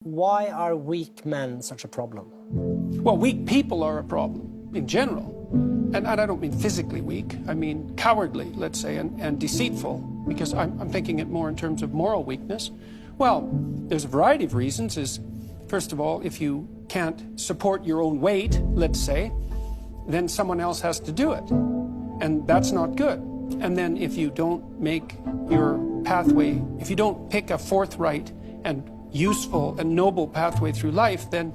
Why are weak men such a problem? Well, weak people are a problem in general. And I don't mean physically weak, I mean cowardly, let's say, and deceitful, because I'm thinking it more in terms of moral weakness. Well, there's a variety of reasons. First of all, if you can't support your own weight, let's say, then someone else has to do it. And that's not good. And then if you don't make your pathway, if you don't pick a forthright and useful and noble pathway through life, then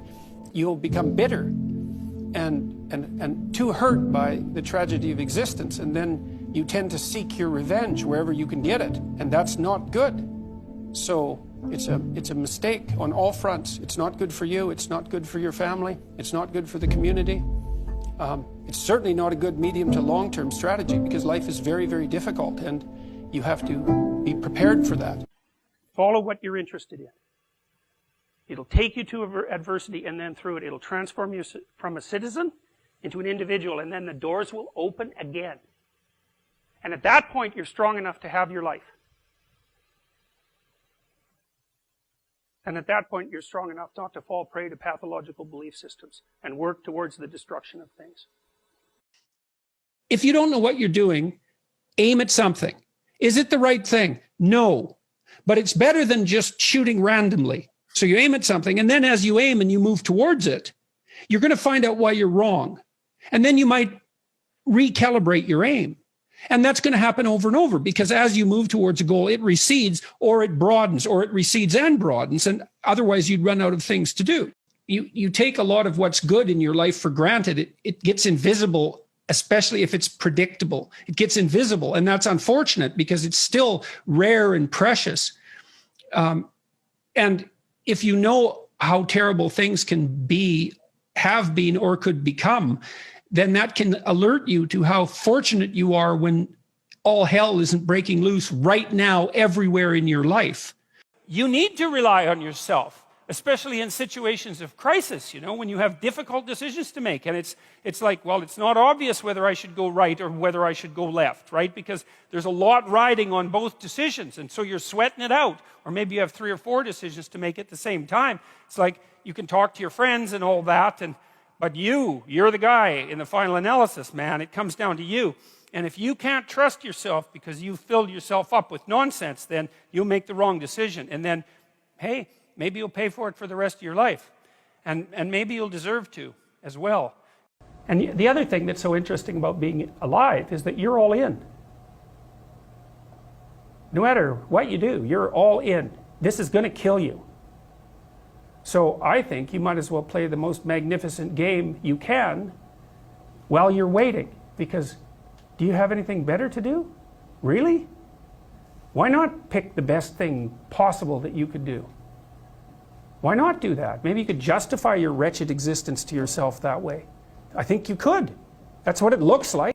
you'll become bitter and too hurt by the tragedy of existence. And then you tend to seek your revenge wherever you can get it. And that's not good. So it's a mistake on all fronts. It's not good for you. It's not good for your family. It's not good for the community. It's certainly not a good medium to long-term strategy, because life is very, very difficult, and you have to be prepared for that. Follow what you're interested in. It'll take you to adversity, and then through it, it'll transform you from a citizen into an individual, and then the doors will open again. And at that point, you're strong enough to have your life. And at that point, you're strong enough not to fall prey to pathological belief systems and work towards the destruction of things. If you don't know what you're doing, aim at something. Is it the right thing? No. But it's better than just shooting randomly. So you aim at something, and then as you aim and you move towards it, you're going to find out why you're wrong. And then you might recalibrate your aim. And that's going to happen over and over, because as you move towards a goal, it recedes or it broadens, or it recedes and broadens, and otherwise you'd run out of things to do. You take a lot of what's good in your life for granted. It gets invisible, especially if it's predictable. It gets invisible, and that's unfortunate because it's still rare and precious. And if you know how terrible things can be, have been, or could become, then that can alert you to how fortunate you are when all hell isn't breaking loose right now everywhere in your life. You need to rely on yourself, especially in situations of crisis, you know, when you have difficult decisions to make. And it's like, well, it's not obvious whether I should go right or whether I should go left, right? Because there's a lot riding on both decisions. And so you're sweating it out. Or maybe you have 3 or 4 decisions to make at the same time. It's like you can talk to your friends and all that, but you're the guy in the final analysis, man. It comes down to you. And if you can't trust yourself because you filled yourself up with nonsense, then you'll make the wrong decision. And then, hey, maybe you'll pay for it for the rest of your life. And maybe you'll deserve to as well. And the other thing that's so interesting about being alive is that you're all in. No matter what you do, you're all in. This is going to kill you. So I think you might as well play the most magnificent game you can while you're waiting. Because do you have anything better to do? Really? Why not pick the best thing possible that you could do? Why not do that? Maybe you could justify your wretched existence to yourself that way. I think you could. That's what it looks like.